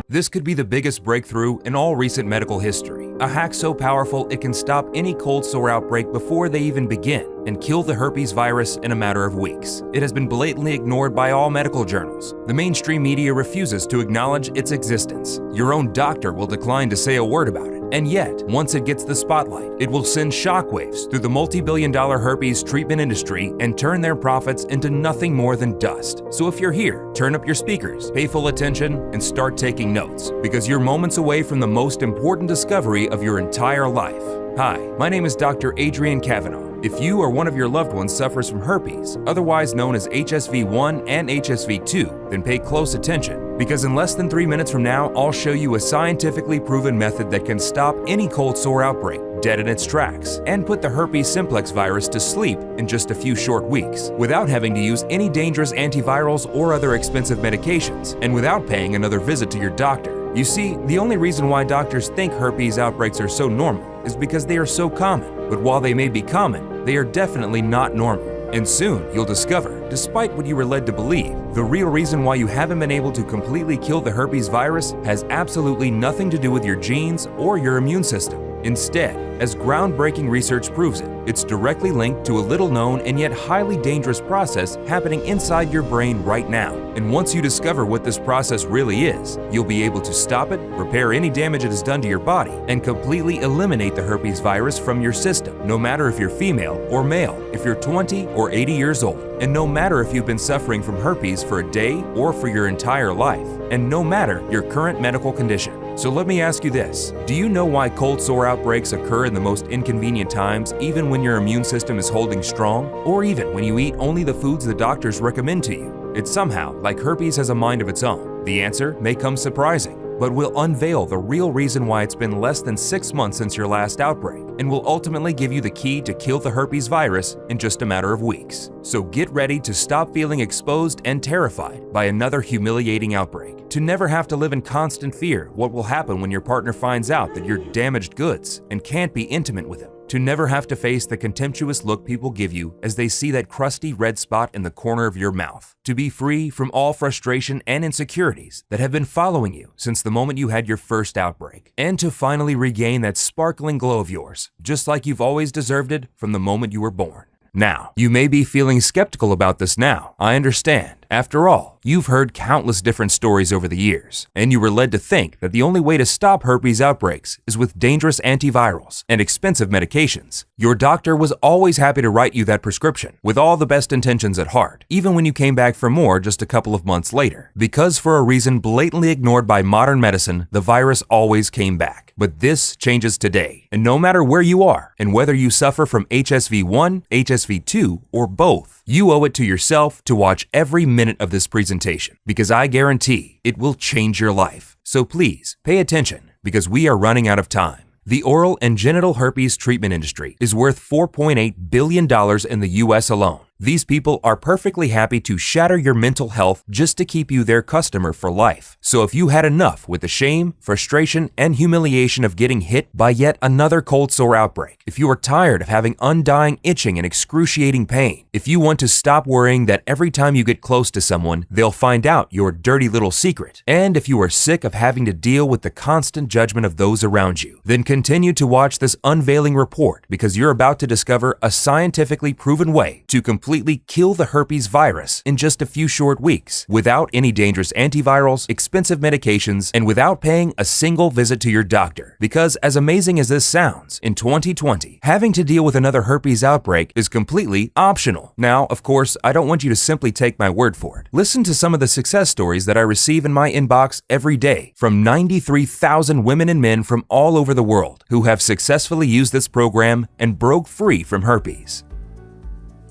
This could be the biggest breakthrough in all recent medical history. A hack so powerful it can stop any cold sore outbreak before they even begin and kill the herpes virus in a matter of weeks. It has been blatantly ignored by all medical journals. The mainstream media refuses to acknowledge its existence. Your own doctor will decline to say a word about it. And yet, once it gets the spotlight, it will send shockwaves through the multi-billion-dollar herpes treatment industry and turn their profits into nothing more than dust. So if you're here, turn up your speakers, pay full attention, and start taking notes, because you're moments away from the most important discovery of your entire life. Hi, my name is Dr. Adrian Cavanaugh. If you or one of your loved ones suffers from herpes, otherwise known as HSV-1 and HSV-2, then pay close attention, because in less than 3 minutes from now, I'll show you a scientifically proven method that can stop any cold sore outbreak dead in its tracks and put the herpes simplex virus to sleep in just a few short weeks, without having to use any dangerous antivirals or other expensive medications, and without paying another visit to your doctor. You see, the only reason why doctors think herpes outbreaks are so normal is because they are so common. But while they may be common, they are definitely not normal. And soon you'll discover, despite what you were led to believe, the real reason why you haven't been able to completely kill the herpes virus has absolutely nothing to do with your genes or your immune system. Instead, as groundbreaking research proves it, it's directly linked to a little-known and yet highly dangerous process happening inside your brain right now. And once you discover what this process really is, you'll be able to stop it, repair any damage it has done to your body, and completely eliminate the herpes virus from your system, no matter if you're female or male, if you're 20 or 80 years old, and no matter if you've been suffering from herpes for a day or for your entire life, and no matter your current medical condition. So let me ask you this. Do you know why cold sore outbreaks occur in the most inconvenient times, even when your immune system is holding strong, or even when you eat only the foods the doctors recommend to you? It's somehow like herpes has a mind of its own. The answer may come surprising, but we'll unveil the real reason why it's been less than 6 months since your last outbreak, and will ultimately give you the key to kill the herpes virus in just a matter of weeks. So get ready to stop feeling exposed and terrified by another humiliating outbreak, to never have to live in constant fear what will happen when your partner finds out that you're damaged goods and can't be intimate with him, to never have to face the contemptuous look people give you as they see that crusty red spot in the corner of your mouth, to be free from all frustration and insecurities that have been following you since the moment you had your first outbreak, and to finally regain that sparkling glow of yours, just like you've always deserved it from the moment you were born. Now, you may be feeling skeptical about this now. I understand. After all, you've heard countless different stories over the years, and you were led to think that the only way to stop herpes outbreaks is with dangerous antivirals and expensive medications. Your doctor was always happy to write you that prescription, with all the best intentions at heart, even when you came back for more just a couple of months later. Because for a reason blatantly ignored by modern medicine, the virus always came back. But this changes today, and no matter where you are, and whether you suffer from HSV-1, HSV-2, or both, you owe it to yourself to watch every minute of this presentation, because I guarantee it will change your life. So please, pay attention, because we are running out of time. The oral and genital herpes treatment industry is worth $4.8 billion in the US alone. These people are perfectly happy to shatter your mental health just to keep you their customer for life. So if you had enough with the shame, frustration, and humiliation of getting hit by yet another cold sore outbreak, if you are tired of having undying itching and excruciating pain, if you want to stop worrying that every time you get close to someone, they'll find out your dirty little secret, and if you are sick of having to deal with the constant judgment of those around you, then continue to watch this unveiling report, because you're about to discover a scientifically proven way to completely kill the herpes virus in just a few short weeks, without any dangerous antivirals, expensive medications, and without paying a single visit to your doctor. Because as amazing as this sounds, in 2020, having to deal with another herpes outbreak is completely optional. Now, of course, I don't want you to simply take my word for it. Listen to some of the success stories that I receive in my inbox every day from 93,000 women and men from all over the world who have successfully used this program and broke free from herpes.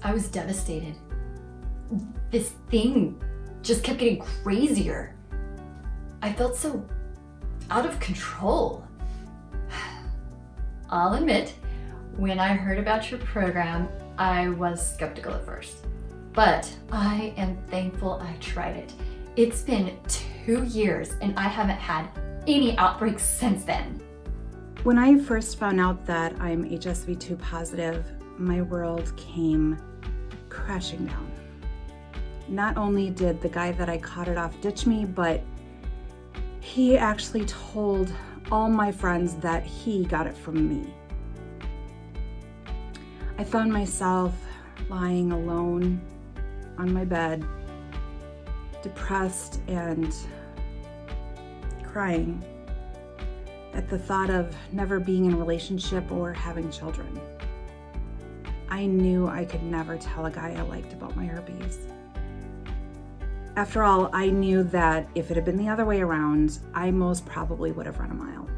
I was devastated. This thing just kept getting crazier. I felt so out of control. I'll admit, when I heard about your program, I was skeptical at first. But I am thankful I tried it. It's been 2 years and I haven't had any outbreaks since then. When I first found out that I'm HSV-2 positive, my world came crashing down. not only did the guy that I caught it off ditch me, but he actually told all my friends that he got it from me. I found myself lying alone on my bed, depressed and crying at the thought of never being in a relationship or having children. I knew I could never tell a guy I liked about my herpes. After all, I knew that if it had been the other way around, I most probably would have run a mile.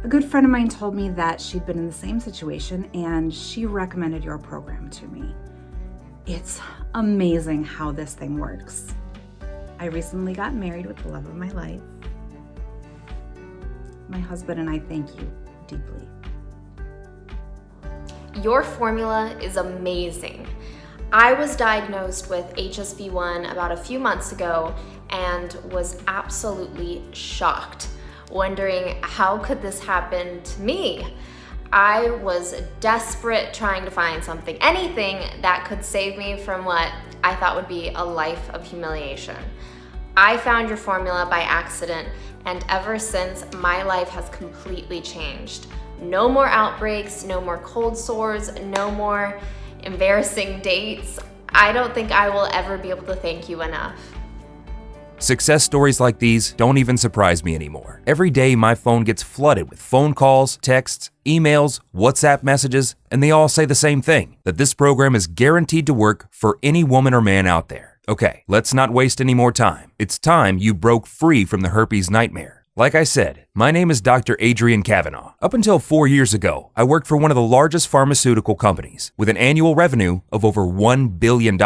A good friend of mine told me that she'd been in the same situation and she recommended your program to me. It's amazing how this thing works. I recently got married with the love of my life. My husband and I thank you deeply. Your formula is amazing. I was diagnosed with HSV-1 about a few months ago and was absolutely shocked, wondering how could this happen to me? I was desperate trying to find something, anything that could save me from what I thought would be a life of humiliation. I found your formula by accident, and ever since, my life has completely changed. No more outbreaks, no more cold sores, no more embarrassing dates. I don't think I will ever be able to thank you enough. Success stories like these don't even surprise me anymore. Every day my phone gets flooded with phone calls, texts, emails, WhatsApp messages, and they all say the same thing, that this program is guaranteed to work for any woman or man out there. Okay, let's not waste any more time. It's time you broke free from the herpes nightmare. Like I said, my name is Dr. Adrian Kavanaugh. Up until 4 years ago, I worked for one of the largest pharmaceutical companies with an annual revenue of over $1 billion.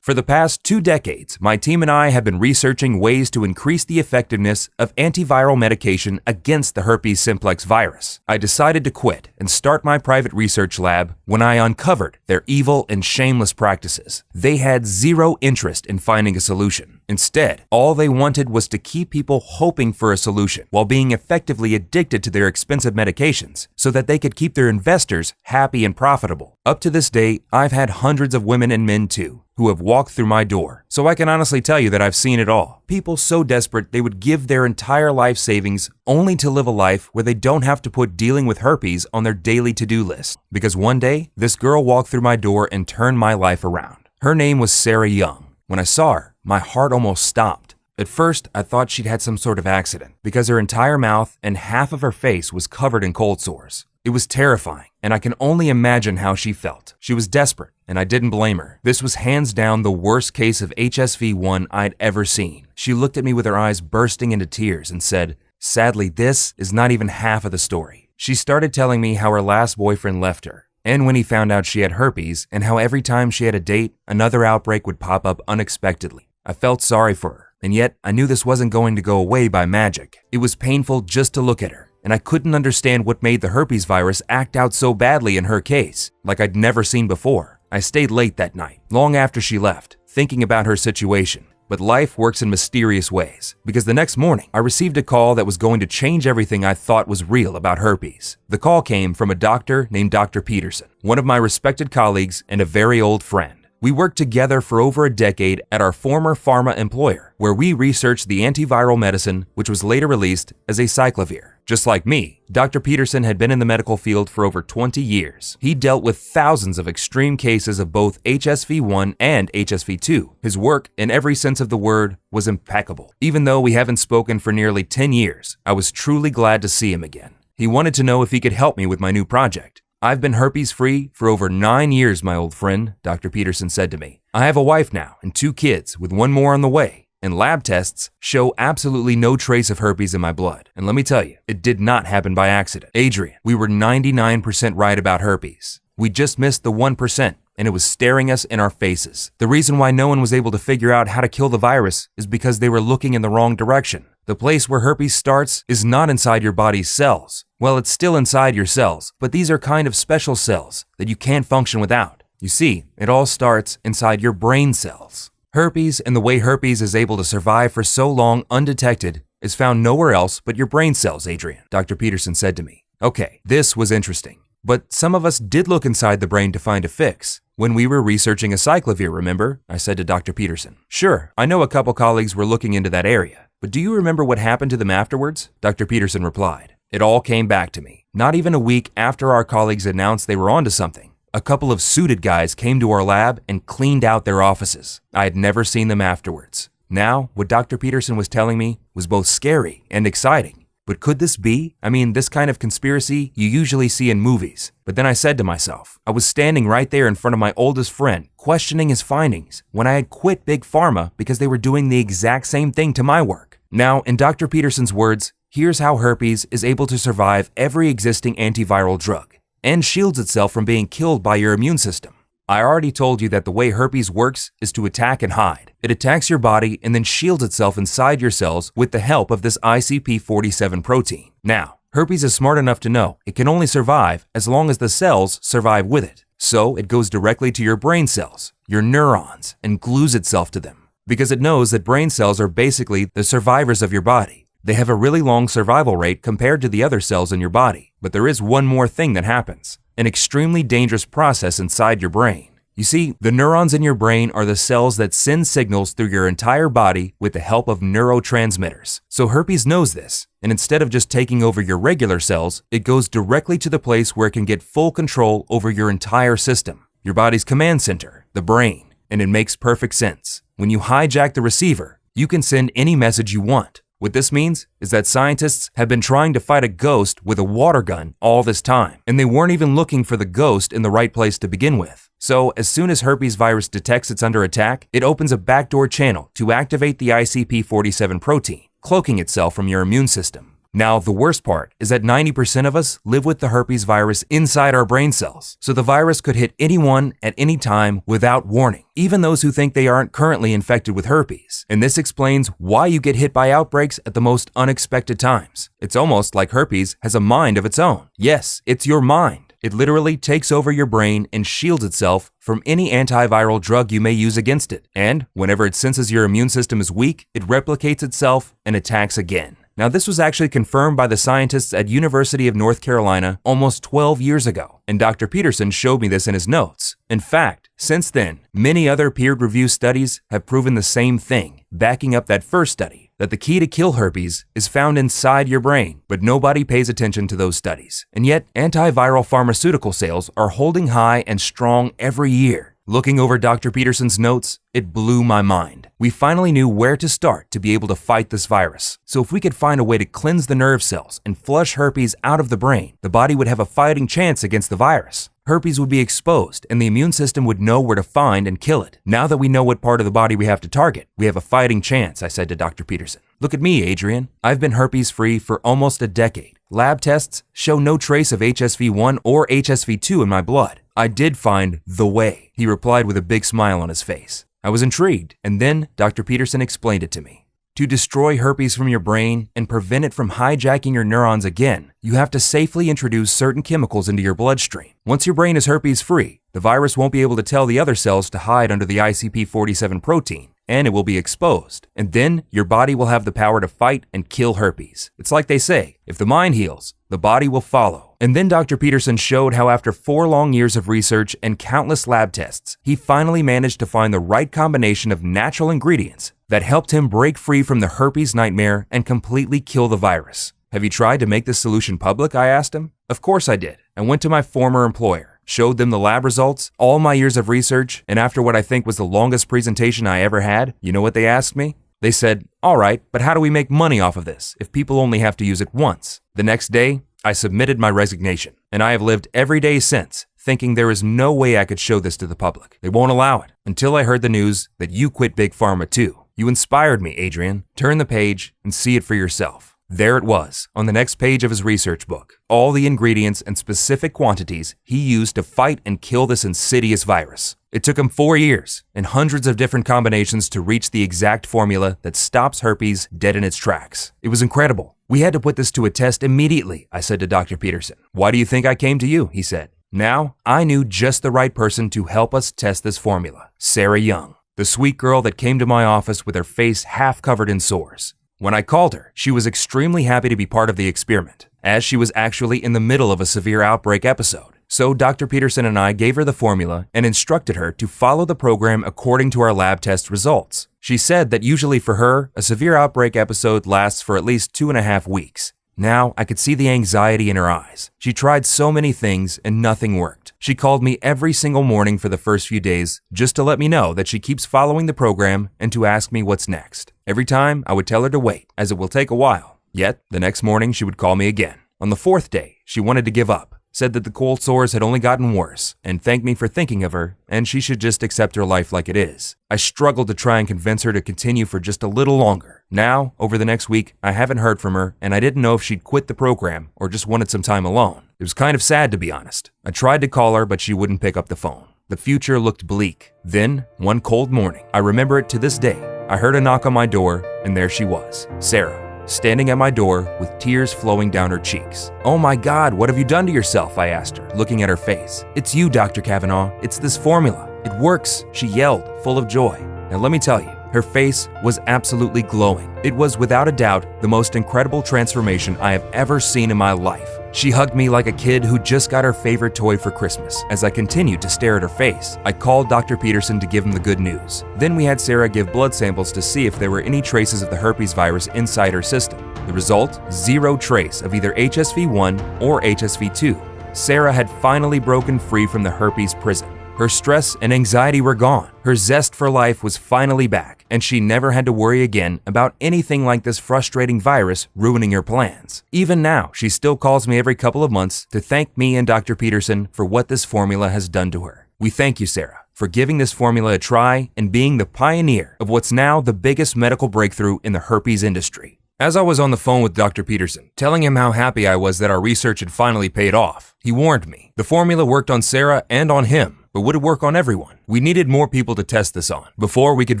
For the past 2 decades, my team and I have been researching ways to increase the effectiveness of antiviral medication against the herpes simplex virus. I decided to quit and start my private research lab when I uncovered their evil and shameless practices. They had zero interest in finding a solution. Instead, all they wanted was to keep people hoping for a solution while being effectively addicted to their expensive medications so that they could keep their investors happy and profitable. Up to this day, I've had hundreds of women and men too who have walked through my door, so I can honestly tell you that I've seen it all. People so desperate they would give their entire life savings only to live a life where they don't have to put dealing with herpes on their daily to-do list. Because one day, this girl walked through my door and turned my life around. Her name was Sarah Young. When I saw her, my heart almost stopped. At first, I thought she'd had some sort of accident because her entire mouth and half of her face was covered in cold sores. It was terrifying, and I can only imagine how she felt. She was desperate, and I didn't blame her. This was hands down the worst case of HSV-1 I'd ever seen. She looked at me with her eyes bursting into tears and said, "Sadly, this is not even half of the story." She started telling me how her last boyfriend left her, and when he found out she had herpes, and how every time she had a date, another outbreak would pop up unexpectedly. I felt sorry for her, and yet I knew this wasn't going to go away by magic. It was painful just to look at her, and I couldn't understand what made the herpes virus act out so badly in her case, like I'd never seen before. I stayed late that night, long after she left, thinking about her situation. But life works in mysterious ways, because the next morning, I received a call that was going to change everything I thought was real about herpes. The call came from a doctor named Dr. Peterson, one of my respected colleagues and a very old friend. We worked together for over a decade at our former pharma employer, where we researched the antiviral medicine, which was later released as acyclovir. Just like me, Dr. Peterson had been in the medical field for over 20 years. He dealt with thousands of extreme cases of both HSV-1 and HSV-2. His work, in every sense of the word, was impeccable. Even though we haven't spoken for nearly 10 years, I was truly glad to see him again. He wanted to know if he could help me with my new project. "I've been herpes-free for over 9 years, my old friend," Dr. Peterson said to me. "I have a wife now and 2 kids, with 1 more on the way. And lab tests show absolutely no trace of herpes in my blood. And let me tell you, it did not happen by accident. Adrian, we were 99% right about herpes. We just missed the 1%, and it was staring us in our faces. The reason why no one was able to figure out how to kill the virus is because they were looking in the wrong direction. The place where herpes starts is not inside your body's cells. Well, it's still inside your cells, but these are kind of special cells that you can't function without. You see, it all starts inside your brain cells. Herpes and the way herpes is able to survive for so long undetected is found nowhere else but your brain cells, Adrian," Dr. Peterson said to me. Okay, this was interesting. But some of us did look inside the brain to find a fix. When we were researching acyclovir, remember? I said to Dr. Peterson. Sure, I know a couple colleagues were looking into that area, but do you remember what happened to them afterwards? Dr. Peterson replied. It all came back to me. Not even a week after our colleagues announced they were onto something, a couple of suited guys came to our lab and cleaned out their offices. I had never seen them afterwards. Now, what Dr. Peterson was telling me was both scary and exciting. But could this be? I mean, this kind of conspiracy you usually see in movies. But then I said to myself, I was standing right there in front of my oldest friend, questioning his findings, when I had quit Big Pharma because they were doing the exact same thing to my work. Now, in Dr. Peterson's words, here's how herpes is able to survive every existing antiviral drug and shields itself from being killed by your immune system. I already told you that the way herpes works is to attack and hide. It attacks your body and then shields itself inside your cells with the help of this ICP47 protein. Now, herpes is smart enough to know it can only survive as long as the cells survive with it. So it goes directly to your brain cells, your neurons, and glues itself to them. Because it knows that brain cells are basically the survivors of your body. They have a really long survival rate compared to the other cells in your body. But there is one more thing that happens, an extremely dangerous process inside your brain. You see, the neurons in your brain are the cells that send signals through your entire body with the help of neurotransmitters. So herpes knows this, and instead of just taking over your regular cells, it goes directly to the place where it can get full control over your entire system, your body's command center, the brain. And it makes perfect sense. When you hijack the receiver, you can send any message you want. What this means is that scientists have been trying to fight a ghost with a water gun all this time, and they weren't even looking for the ghost in the right place to begin with. So as soon as herpes virus detects it's under attack, it opens a backdoor channel to activate the ICP47 protein, cloaking itself from your immune system. Now, the worst part is that 90% of us live with the herpes virus inside our brain cells, so the virus could hit anyone at any time without warning, even those who think they aren't currently infected with herpes. And this explains why you get hit by outbreaks at the most unexpected times. It's almost like herpes has a mind of its own. Yes, it's your mind. It literally takes over your brain and shields itself from any antiviral drug you may use against it. And whenever it senses your immune system is weak, it replicates itself and attacks again. Now, this was actually confirmed by the scientists at University of North Carolina almost 12 years ago, and Dr. Peterson showed me this in his notes. In fact, since then, many other peer-reviewed studies have proven the same thing, backing up that first study, that the key to kill herpes is found inside your brain, but nobody pays attention to those studies. And yet, antiviral pharmaceutical sales are holding high and strong every year. Looking over Dr. Peterson's notes, it blew my mind. We finally knew where to start to be able to fight this virus. So if we could find a way to cleanse the nerve cells and flush herpes out of the brain, the body would have a fighting chance against the virus. Herpes would be exposed and the immune system would know where to find and kill it. Now that we know what part of the body we have to target, we have a fighting chance, I said to Dr. Peterson. Look at me, Adrian. I've been herpes-free for almost a decade. Lab tests show no trace of HSV1 or HSV2 in my blood. I did find the way, he replied with a big smile on his face. I was intrigued, and then Dr. Peterson explained it to me. To destroy herpes from your brain and prevent it from hijacking your neurons again, you have to safely introduce certain chemicals into your bloodstream. Once your brain is herpes-free, the virus won't be able to tell the other cells to hide under the ICP47 protein, and it will be exposed. And then your body will have the power to fight and kill herpes. It's like they say, if the mind heals, the body will follow. And then Dr. Peterson showed how after 4 long years of research and countless lab tests, he finally managed to find the right combination of natural ingredients that helped him break free from the herpes nightmare and completely kill the virus. Have you tried to make this solution public? I asked him. Of course I did. I went to my former employer, showed them the lab results, all my years of research, and after what I think was the longest presentation I ever had, you know what they asked me? They said, all right, but how do we make money off of this if people only have to use it once? The next day, I submitted my resignation, and I have lived every day since thinking there is no way I could show this to the public. They won't allow it until I heard the news that you quit Big Pharma too. You inspired me, Adrian. Turn the page and see it for yourself. There it was, on the next page of his research book. All the ingredients and specific quantities he used to fight and kill this insidious virus. It took him 4 years and hundreds of different combinations to reach the exact formula that stops herpes dead in its tracks. It was incredible. We had to put this to a test immediately, I said to Dr. Peterson. Why do you think I came to you? He said. Now, I knew just the right person to help us test this formula, Sarah Young, the sweet girl that came to my office with her face half covered in sores. When I called her, she was extremely happy to be part of the experiment, as she was actually in the middle of a severe outbreak episode. So Dr. Peterson and I gave her the formula and instructed her to follow the program according to our lab test results. She said that usually for her, a severe outbreak episode lasts for at least 2.5 weeks. Now, I could see the anxiety in her eyes. She tried so many things and nothing worked. She called me every single morning for the first few days just to let me know that she keeps following the program and to ask me what's next. Every time, I would tell her to wait, as it will take a while. Yet, the next morning, she would call me again. On the 4th day, she wanted to give up, said that the cold sores had only gotten worse, and thanked me for thinking of her, and she should just accept her life like it is. I struggled to try and convince her to continue for just a little longer. Now, over the next week, I haven't heard from her, and I didn't know if she'd quit the program or just wanted some time alone. It was kind of sad, to be honest. I tried to call her, but she wouldn't pick up the phone. The future looked bleak. Then, one cold morning, I remember it to this day, I heard a knock on my door, and there she was, Sarah, standing at my door with tears flowing down her cheeks. "Oh my God, what have you done to yourself?" I asked her, looking at her face. "It's you, Dr. Kavanaugh. It's this formula. It works," she yelled, full of joy. Now let me tell you, her face was absolutely glowing. It was without a doubt the most incredible transformation I have ever seen in my life. She hugged me like a kid who just got her favorite toy for Christmas. As I continued to stare at her face, I called Dr. Peterson to give him the good news. Then we had Sarah give blood samples to see if there were any traces of the herpes virus inside her system. The result? 0 trace of either HSV-1 or HSV-2. Sarah had finally broken free from the herpes prison. Her stress and anxiety were gone. Her zest for life was finally back, and she never had to worry again about anything like this frustrating virus ruining her plans. Even now, she still calls me every couple of months to thank me and Dr. Peterson for what this formula has done to her. We thank you, Sarah, for giving this formula a try and being the pioneer of what's now the biggest medical breakthrough in the herpes industry. As I was on the phone with Dr. Peterson, telling him how happy I was that our research had finally paid off, he warned me. The formula worked on Sarah and on him, but would it work on everyone? We needed more people to test this on before we could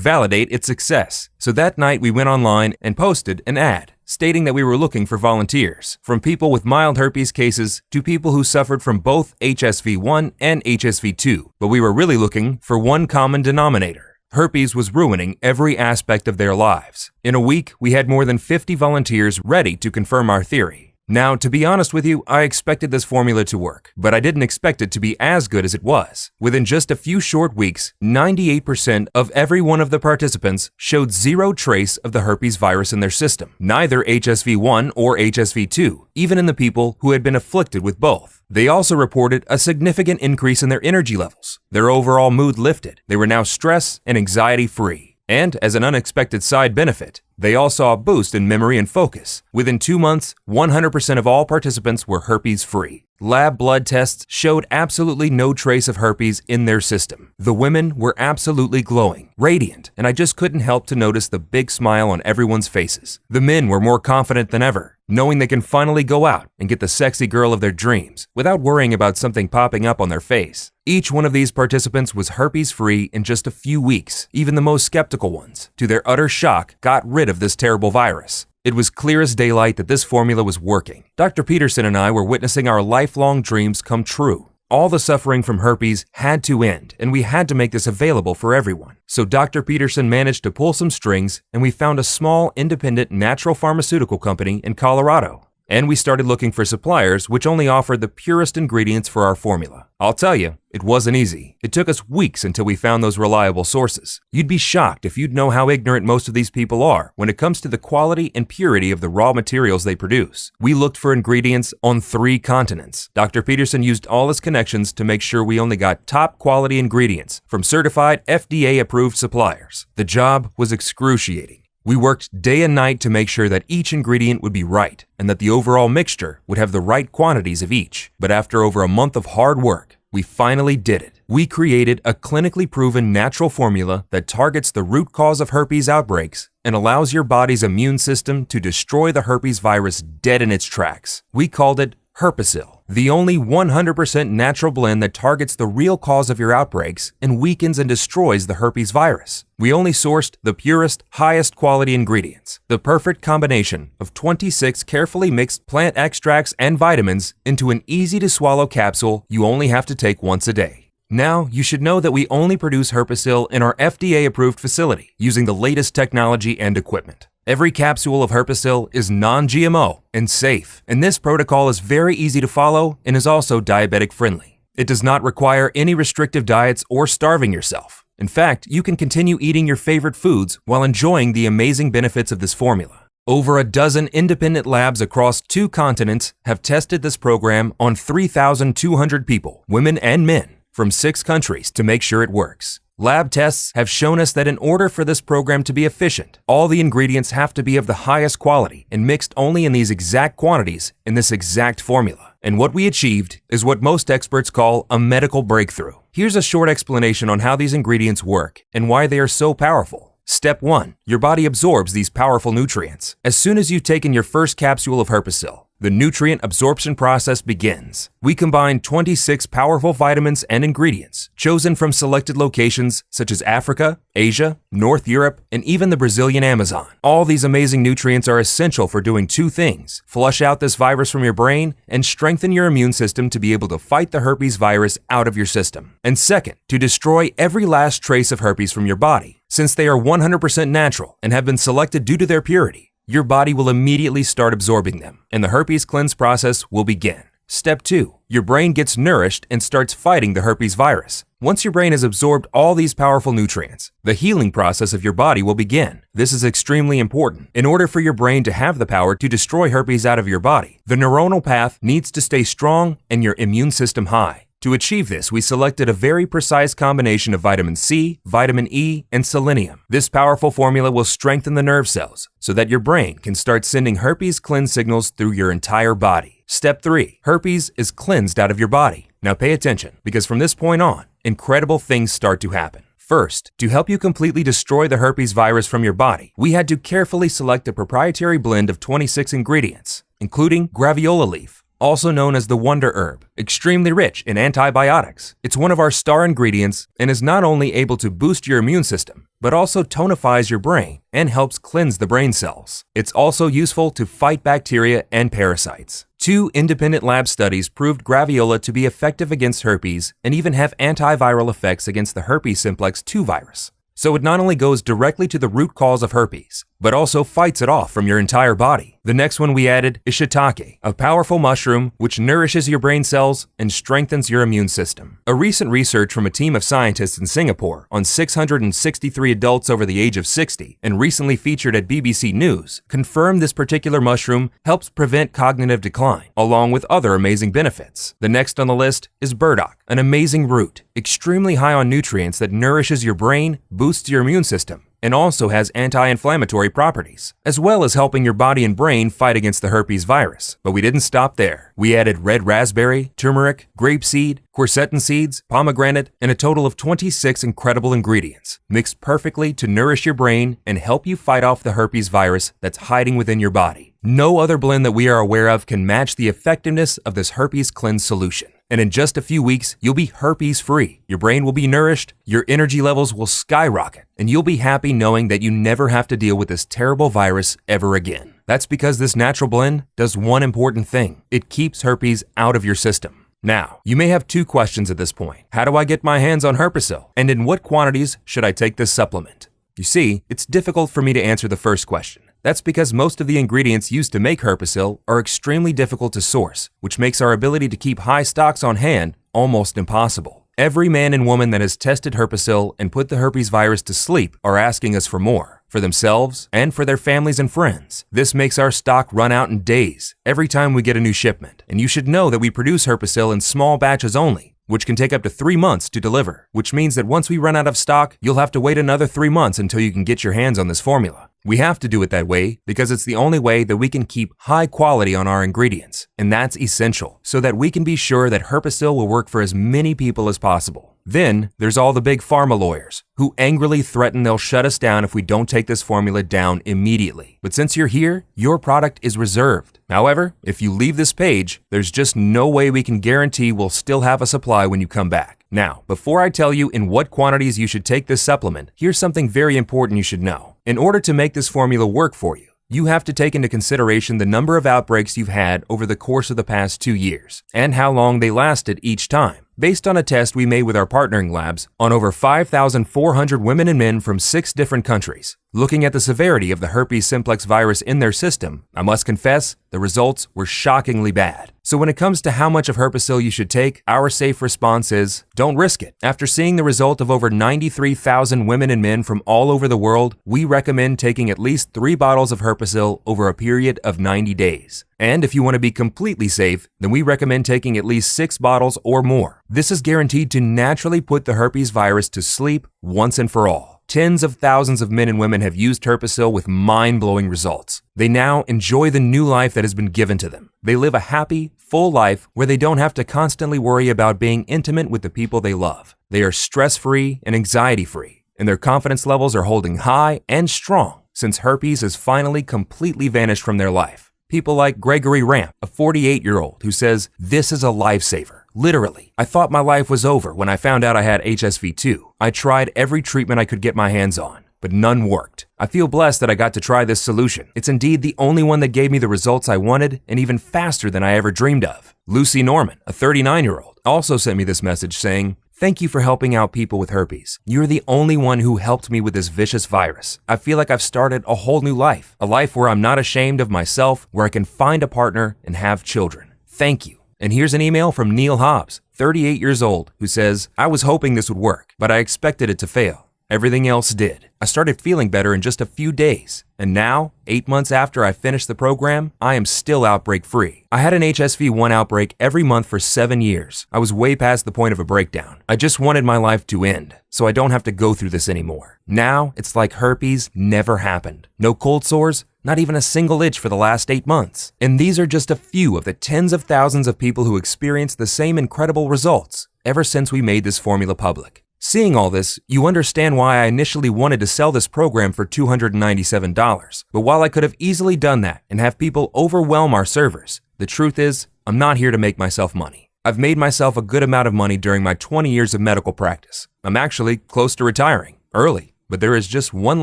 validate its success. So that night we went online and posted an ad stating that we were looking for volunteers, from people with mild herpes cases to people who suffered from both HSV-1 and HSV-2, but we were really looking for one common denominator. Herpes was ruining every aspect of their lives. In a week, we had more than 50 volunteers ready to confirm our theory. Now, to be honest with you, I expected this formula to work, but I didn't expect it to be as good as it was. Within just a few short weeks, 98% of every one of the participants showed 0 trace of the herpes virus in their system, neither HSV-1 or HSV-2, even in the people who had been afflicted with both. They also reported a significant increase in their energy levels. Their overall mood lifted. They were now stress and anxiety-free. And as an unexpected side benefit, they all saw a boost in memory and focus. Within 2 months, 100% of all participants were herpes-free. Lab blood tests showed absolutely no trace of herpes in their system. The women were absolutely glowing, radiant, and I just couldn't help to notice the big smile on everyone's faces. The men were more confident than ever, knowing they can finally go out and get the sexy girl of their dreams without worrying about something popping up on their face. Each one of these participants was herpes-free in just a few weeks. Even the most skeptical ones, to their utter shock, got rid of this terrible virus. It was clear as daylight that this formula was working. Dr. Peterson and I were witnessing our lifelong dreams come true. All the suffering from herpes had to end, and we had to make this available for everyone. So Dr. Peterson managed to pull some strings, and we found a small, independent natural pharmaceutical company in Colorado. And we started looking for suppliers which only offered the purest ingredients for our formula. I'll tell you, it wasn't easy. It took us weeks until we found those reliable sources. You'd be shocked if you'd know how ignorant most of these people are when it comes to the quality and purity of the raw materials they produce. We looked for ingredients on 3 continents. Dr. Peterson used all his connections to make sure we only got top quality ingredients from certified FDA-approved suppliers. The job was excruciating. We worked day and night to make sure that each ingredient would be right and that the overall mixture would have the right quantities of each. But after over a month of hard work, we finally did it. We created a clinically proven natural formula that targets the root cause of herpes outbreaks and allows your body's immune system to destroy the herpes virus dead in its tracks. We called it Herpesyl, the only 100% natural blend that targets the real cause of your outbreaks and weakens and destroys the herpes virus. We only sourced the purest, highest quality ingredients, the perfect combination of 26 carefully mixed plant extracts and vitamins into an easy-to-swallow capsule you only have to take once a day. Now, you should know that we only produce Herpesyl in our FDA-approved facility using the latest technology and equipment. Every capsule of Herpesyl is non-GMO and safe, and this protocol is very easy to follow and is also diabetic friendly. It does not require any restrictive diets or starving yourself. In fact, you can continue eating your favorite foods while enjoying the amazing benefits of this formula. Over a dozen independent labs across 2 continents have tested this program on 3,200 people, women and men, from 6 countries to make sure it works. Lab tests have shown us that in order for this program to be efficient, all the ingredients have to be of the highest quality and mixed only in these exact quantities in this exact formula. And what we achieved is what most experts call a medical breakthrough. Here's a short explanation on how these ingredients work and why they are so powerful. Step 1. Your body absorbs these powerful nutrients. As soon as you've taken your first capsule of Herpesyl, the nutrient absorption process begins. We combine 26 powerful vitamins and ingredients chosen from selected locations such as Africa, Asia, North Europe, and even the Brazilian Amazon. All these amazing nutrients are essential for doing 2 things: flush out this virus from your brain and strengthen your immune system to be able to fight the herpes virus out of your system. And second, to destroy every last trace of herpes from your body. Since they are 100% natural and have been selected due to their purity, your body will immediately start absorbing them, and the herpes cleanse process will begin. Step 2. Your brain gets nourished and starts fighting the herpes virus. Once your brain has absorbed all these powerful nutrients, the healing process of your body will begin. This is extremely important. In order for your brain to have the power to destroy herpes out of your body, the neuronal path needs to stay strong and your immune system high. To achieve this, we selected a very precise combination of vitamin C, vitamin E, and selenium. This powerful formula will strengthen the nerve cells so that your brain can start sending herpes cleanse signals through your entire body. Step 3. Herpes is cleansed out of your body. Now pay attention, because from this point on, incredible things start to happen. First, to help you completely destroy the herpes virus from your body, we had to carefully select a proprietary blend of 26 ingredients, including graviola leaf, also known as the wonder herb, extremely rich in antibiotics. It's one of our star ingredients and is not only able to boost your immune system, but also tonifies your brain and helps cleanse the brain cells. It's also useful to fight bacteria and parasites. 2 independent lab studies proved graviola to be effective against herpes and even have antiviral effects against the herpes simplex 2 virus. So it not only goes directly to the root cause of herpes, but also fights it off from your entire body. The next one we added is shiitake, a powerful mushroom which nourishes your brain cells and strengthens your immune system. A recent research from a team of scientists in Singapore on 663 adults over the age of 60 and recently featured at BBC News confirmed this particular mushroom helps prevent cognitive decline, along with other amazing benefits. The next on the list is burdock, an amazing root, extremely high on nutrients that nourishes your brain, boosts your immune system, and also has anti-inflammatory properties, as well as helping your body and brain fight against the herpes virus. But we didn't stop there. We added red raspberry, turmeric, grapeseed, quercetin seeds, pomegranate, and a total of 26 incredible ingredients, mixed perfectly to nourish your brain and help you fight off the herpes virus that's hiding within your body. No other blend that we are aware of can match the effectiveness of this herpes cleanse solution. And in just a few weeks, you'll be herpes-free. Your brain will be nourished, your energy levels will skyrocket, and you'll be happy knowing that you never have to deal with this terrible virus ever again. That's because this natural blend does one important thing. It keeps herpes out of your system. Now, you may have 2 questions at this point. How do I get my hands on Herpesyl? And in what quantities should I take this supplement? You see, it's difficult for me to answer the first question. That's because most of the ingredients used to make Herpesyl are extremely difficult to source, which makes our ability to keep high stocks on hand almost impossible. Every man and woman that has tested Herpesyl and put the herpes virus to sleep are asking us for more, for themselves and for their families and friends. This makes our stock run out in days every time we get a new shipment. And you should know that we produce Herpesyl in small batches only, which can take up to 3 months to deliver, which means that once we run out of stock, you'll have to wait another 3 months until you can get your hands on this formula. We have to do it that way because it's the only way that we can keep high quality on our ingredients, and that's essential so that we can be sure that Herpesyl will work for as many people as possible. Then there's all the big pharma lawyers who angrily threaten they'll shut us down if we don't take this formula down immediately. But since you're here, your product is reserved. However, if you leave this page, there's just no way we can guarantee we'll still have a supply when you come back. Now, before I tell you in what quantities you should take this supplement, here's something very important you should know. In order to make this formula work for you, you have to take into consideration the number of outbreaks you've had over the course of the past 2 years and how long they lasted each time. based on a test we made with our partnering labs on over 5,400 women and men from 6 different countries. Looking at the severity of the herpes simplex virus in their system, I must confess, the results were shockingly bad. So when it comes to how much of Herpesyl you should take, our safe response is, don't risk it. After seeing the result of over 93,000 women and men from all over the world, we recommend taking at least 3 bottles of Herpesyl over a period of 90 days. And if you want to be completely safe, then we recommend taking at least 6 bottles or more. This is guaranteed to naturally put the herpes virus to sleep once and for all. Tens of thousands of men and women have used Herpesyl with mind-blowing results. They now enjoy the new life that has been given to them. They live a happy, full life where they don't have to constantly worry about being intimate with the people they love. They are stress-free and anxiety-free, and their confidence levels are holding high and strong since herpes has finally completely vanished from their life. People like Gregory Ramp, a 48-year-old, who says, "This is a lifesaver. Literally, I thought my life was over when I found out I had HSV-2. I tried every treatment I could get my hands on, but none worked. I feel blessed that I got to try this solution. It's indeed the only one that gave me the results I wanted and even faster than I ever dreamed of." Lucy Norman, a 39-year-old, also sent me this message saying, "Thank you for helping out people with herpes. You're the only one who helped me with this vicious virus. I feel like I've started a whole new life, a life where I'm not ashamed of myself, where I can find a partner and have children. Thank you." And here's an email from Neil Hobbs, 38 years old, who says, "I was hoping this would work, but I expected it to fail. Everything else did. I started feeling better in just a few days. And now, 8 months after I finished the program, I am still outbreak free. I had an HSV-1 outbreak every month for 7 years. I was way past the point of a breakdown. I just wanted my life to end, so I don't have to go through this anymore. Now, it's like herpes never happened. No cold sores, not even a single itch for the last 8 months. And these are just a few of the tens of thousands of people who experienced the same incredible results ever since we made this formula public. Seeing all this, you understand why I initially wanted to sell this program for $297. But while I could have easily done that and have people overwhelm our servers, the truth is, I'm not here to make myself money. I've made myself a good amount of money during my 20 years of medical practice. I'm actually close to retiring, early, but there is just one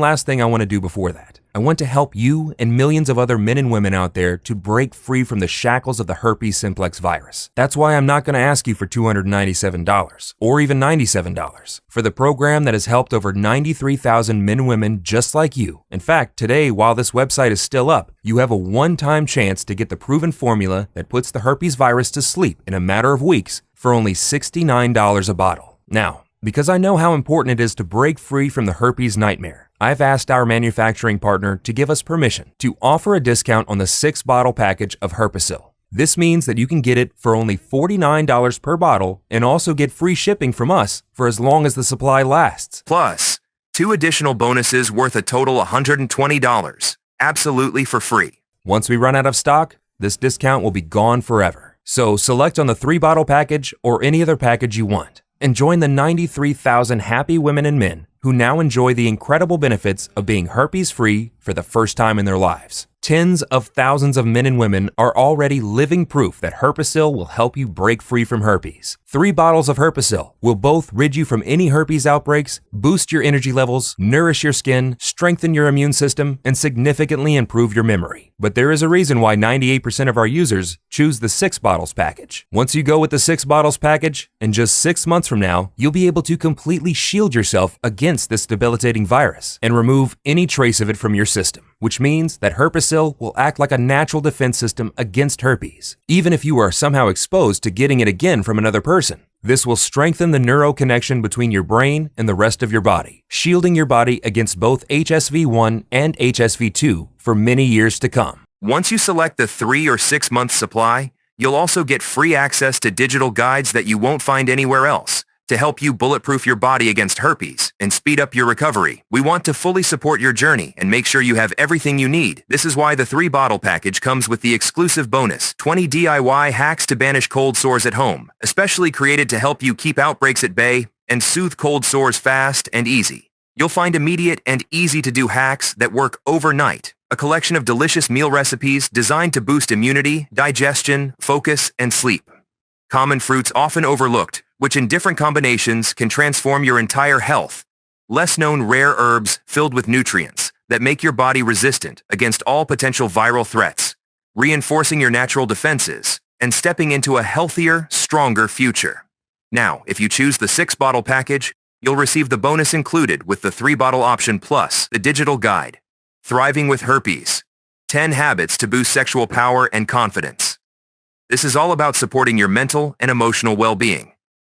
last thing I want to do before that. I want to help you and millions of other men and women out there to break free from the shackles of the herpes simplex virus. That's why I'm not going to ask you for $297 or even $97 for the program that has helped over 93,000 men and women just like you. In fact, today, while this website is still up, you have a one-time chance to get the proven formula that puts the herpes virus to sleep in a matter of weeks for only $69 a bottle. Now, because I know how important it is to break free from the herpes nightmare, I've asked our manufacturing partner to give us permission to offer a discount on the 6-bottle package of Herpesyl. This means that you can get it for only $49 per bottle and also get free shipping from us for as long as the supply lasts. Plus, 2 additional bonuses worth a total $120, absolutely for free. Once we run out of stock, this discount will be gone forever. So select on the 3-bottle package or any other package you want and join the 93,000 happy women and men who now enjoy the incredible benefits of being herpes-free for the first time in their lives. Tens of thousands of men and women are already living proof that Herpesyl will help you break free from herpes. 3 bottles of Herpesyl will both rid you from any herpes outbreaks, boost your energy levels, nourish your skin, strengthen your immune system, and significantly improve your memory. But there is a reason why 98% of our users choose the 6 bottles package. Once you go with the 6 bottles package, in just 6 months from now, you'll be able to completely shield yourself against this debilitating virus and remove any trace of it from your system, which means that Herpesyl will act like a natural defense system against herpes, even if you are somehow exposed to getting it again from another person. This will strengthen the neuro connection between your brain and the rest of your body, shielding your body against both HSV-1 and HSV-2 for many years to come. Once you select the 3 or 6 month supply, you'll also get free access to digital guides that you won't find anywhere else to help you bulletproof your body against herpes and speed up your recovery. We want to fully support your journey and make sure you have everything you need. This is why the 3-bottle package comes with the exclusive bonus, 20 DIY hacks to banish cold sores at home, especially created to help you keep outbreaks at bay and soothe cold sores fast and easy. You'll find immediate and easy-to-do hacks that work overnight, a collection of delicious meal recipes designed to boost immunity, digestion, focus, and sleep. Common fruits often overlooked, which in different combinations can transform your entire health. Less-known rare herbs filled with nutrients that make your body resistant against all potential viral threats, reinforcing your natural defenses and stepping into a healthier, stronger future. Now, if you choose the 6-bottle package, you'll receive the bonus included with the 3-bottle option plus the digital guide, Thriving with Herpes, 10 Habits to Boost Sexual Power and Confidence. This is all about supporting your mental and emotional well-being,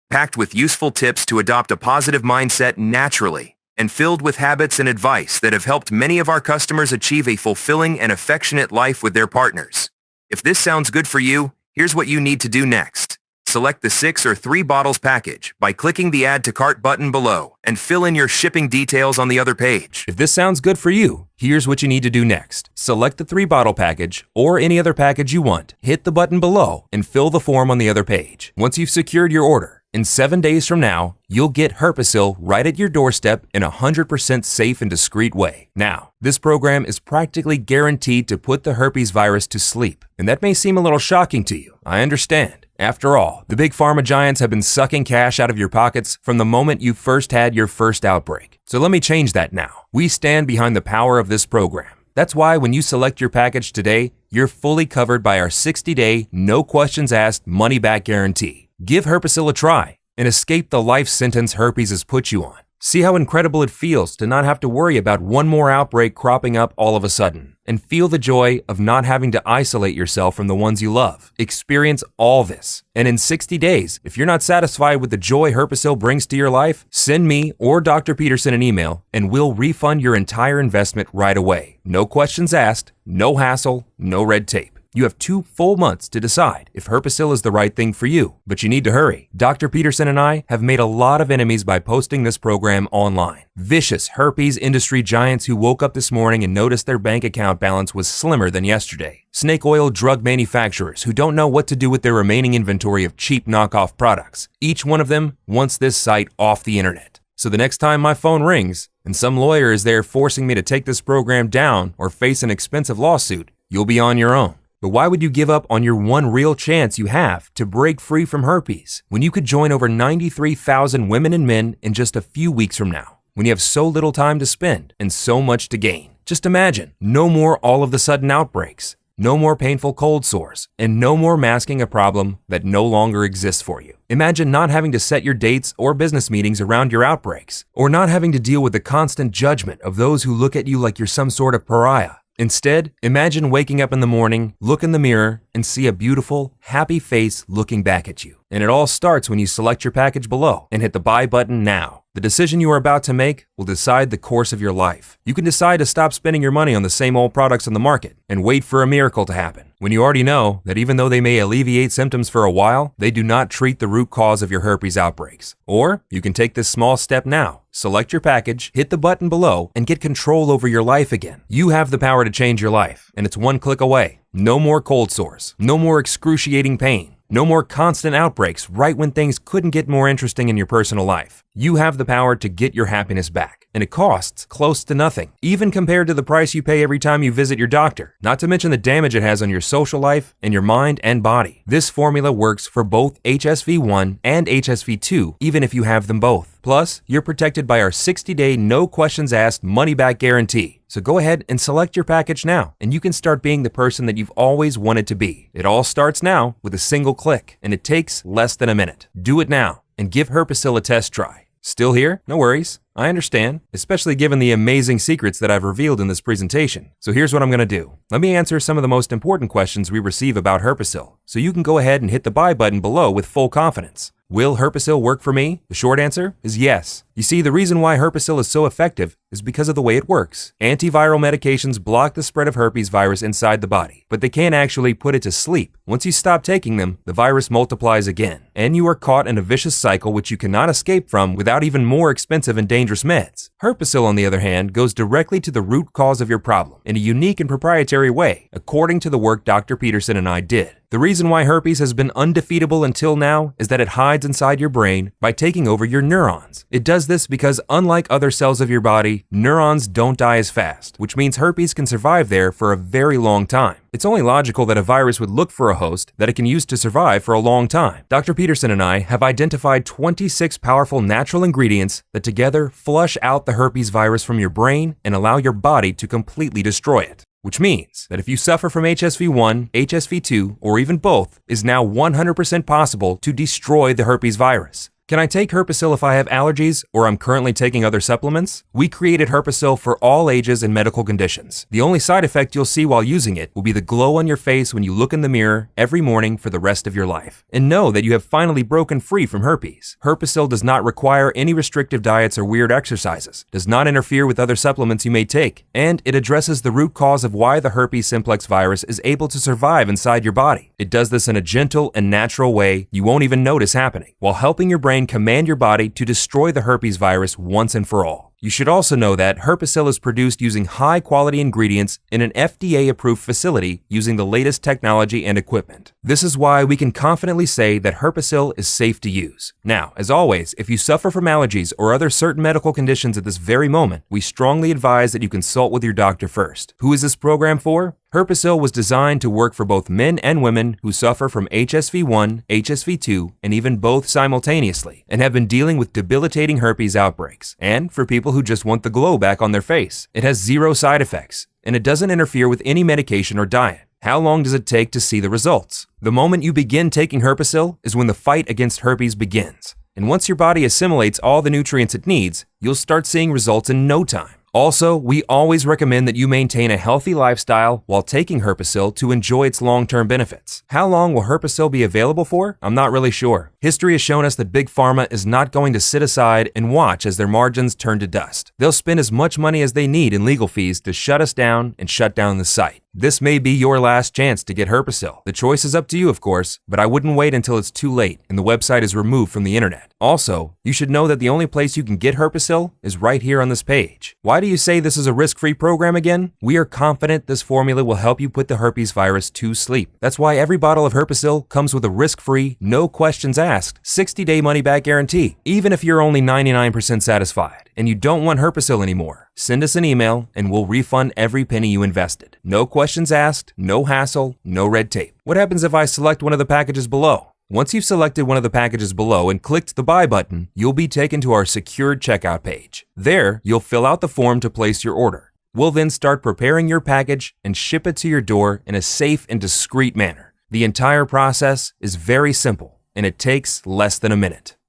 packed with useful tips to adopt a positive mindset naturally, and filled with habits and advice that have helped many of our customers achieve a fulfilling and affectionate life with their partners. If this sounds good for you, here's what you need to do next. Select the 6 or 3 bottles package by clicking the Add to Cart button below and fill in your shipping details on the other page. If this sounds good for you, here's what you need to do next. Select the 3-bottle package or any other package you want. Hit the button below and fill the form on the other page. Once you've secured your order, in 7 days from now, you'll get Herpesyl right at your doorstep in a 100% safe and discreet way. Now, this program is practically guaranteed to put the herpes virus to sleep. And that may seem a little shocking to you. I understand. After all, the big pharma giants have been sucking cash out of your pockets from the moment you first had your first outbreak. So let me change that now. We stand behind the power of this program. That's why when you select your package today, you're fully covered by our 60-day, no questions asked, money-back guarantee. Give Herpesyl a try and escape the life sentence herpes has put you on. See how incredible it feels to not have to worry about one more outbreak cropping up all of a sudden. And feel the joy of not having to isolate yourself from the ones you love. Experience all this. And in 60 days, if you're not satisfied with the joy Herpesyl brings to your life, send me or Dr. Peterson an email and we'll refund your entire investment right away. No questions asked, no hassle, no red tape. You have 2 full months to decide if Herpesyl is the right thing for you, but you need to hurry. Dr. Peterson and I have made a lot of enemies by posting this program online. Vicious herpes industry giants who woke up this morning and noticed their bank account balance was slimmer than yesterday. Snake oil drug manufacturers who don't know what to do with their remaining inventory of cheap knockoff products. Each one of them wants this site off the internet. So the next time my phone rings and some lawyer is there forcing me to take this program down or face an expensive lawsuit, you'll be on your own. But why would you give up on your one real chance you have to break free from herpes when you could join over 93,000 women and men in just a few weeks from now, when you have so little time to spend and so much to gain? Just imagine, no more all of the sudden outbreaks, no more painful cold sores, and no more masking a problem that no longer exists for you. Imagine not having to set your dates or business meetings around your outbreaks, or not having to deal with the constant judgment of those who look at you like you're some sort of pariah. Instead, imagine waking up in the morning, look in the mirror, and see a beautiful, happy face looking back at you. And it all starts when you select your package below and hit the buy button now. The decision you are about to make will decide the course of your life. You can decide to stop spending your money on the same old products on the market and wait for a miracle to happen, when you already know that even though they may alleviate symptoms for a while, they do not treat the root cause of your herpes outbreaks. Or you can take this small step now. Select your package, hit the button below, and get control over your life again. You have the power to change your life, and it's one click away. No more cold sores, no more excruciating pain, no more constant outbreaks right when things couldn't get more interesting in your personal life. You have the power to get your happiness back, and it costs close to nothing, even compared to the price you pay every time you visit your doctor, not to mention the damage it has on your social life and your mind and body. This formula works for both HSV-1 and HSV-2, even if you have them both. Plus, you're protected by our 60-day, no questions asked, money-back guarantee. So go ahead and select your package now, and you can start being the person that you've always wanted to be. It all starts now with a single click, and it takes less than a minute. Do it now, and give Herpesyl a test try. Still here? No worries. I understand, especially given the amazing secrets that I've revealed in this presentation. So here's what I'm going to do. Let me answer some of the most important questions we receive about Herpesyl, so you can go ahead and hit the buy button below with full confidence. Will Herpesyl work for me? The short answer is yes. You see, the reason why Herpesyl is so effective is because of the way it works. Antiviral medications block the spread of herpes virus inside the body, but they can't actually put it to sleep. Once you stop taking them, the virus multiplies again, and you are caught in a vicious cycle which you cannot escape from without even more expensive and dangerous meds. Herpesyl, on the other hand, goes directly to the root cause of your problem in a unique and proprietary way, according to the work Dr. Peterson and I did. The reason why herpes has been undefeatable until now is that it hides inside your brain by taking over your neurons. It does this because, unlike other cells of your body, neurons don't die as fast, which means herpes can survive there for a very long time. It's only logical that a virus would look for a host that it can use to survive for a long time. Dr. Peterson and I have identified 26 powerful natural ingredients that together flush out the herpes virus from your brain and allow your body to completely destroy it. which means that if you suffer from HSV1, HSV2, or even both, it is now 100% possible to destroy the herpes virus. Can I take Herpesyl if I have allergies or I'm currently taking other supplements? We created Herpesyl for all ages and medical conditions. The only side effect you'll see while using it will be the glow on your face when you look in the mirror every morning for the rest of your life. And know that you have finally broken free from herpes. Herpesyl does not require any restrictive diets or weird exercises, does not interfere with other supplements you may take, and it addresses the root cause of why the herpes simplex virus is able to survive inside your body. It does this in a gentle and natural way you won't even notice happening, while helping your brain command your body to destroy the herpes virus once and for all. You should also know that Herpesyl is produced using high-quality ingredients in an FDA-approved facility using the latest technology and equipment. This is why we can confidently say that Herpesyl is safe to use. Now, as always, if you suffer from allergies or other certain medical conditions at this very moment, we strongly advise that you consult with your doctor first. Who is this program for? Herpesyl was designed to work for both men and women who suffer from HSV1, HSV2, and even both simultaneously, and have been dealing with debilitating herpes outbreaks, and for people who just want the glow back on their face. It has 0 side effects, and it doesn't interfere with any medication or diet. How long does it take to see the results? The moment you begin taking Herpesyl is when the fight against herpes begins. And once your body assimilates all the nutrients it needs, you'll start seeing results in no time. Also, we always recommend that you maintain a healthy lifestyle while taking Herpesyl to enjoy its long-term benefits. How long will Herpesyl be available for? I'm not really sure. History has shown us that Big Pharma is not going to sit aside and watch as their margins turn to dust. They'll spend as much money as they need in legal fees to shut us down and shut down the site. This may be your last chance to get Herpesyl. The choice is up to you, of course, but I wouldn't wait until it's too late and the website is removed from the internet. Also, you should know that the only place you can get Herpesyl is right here on this page. Why do you say this is a risk-free program again? We are confident this formula will help you put the herpes virus to sleep. That's why every bottle of Herpesyl comes with a risk-free, no questions asked, 60-day money-back guarantee. Even if you're only 99% satisfied and you don't want Herpesyl anymore, send us an email and we'll refund every penny you invested. No questions asked, no hassle, no red tape. What happens if I select one of the packages below? Once you've selected one of the packages below and clicked the buy button, you'll be taken to our secured checkout page. There, you'll fill out the form to place your order. We'll then start preparing your package and ship it to your door in a safe and discreet manner. The entire process is very simple, and it takes less than a minute.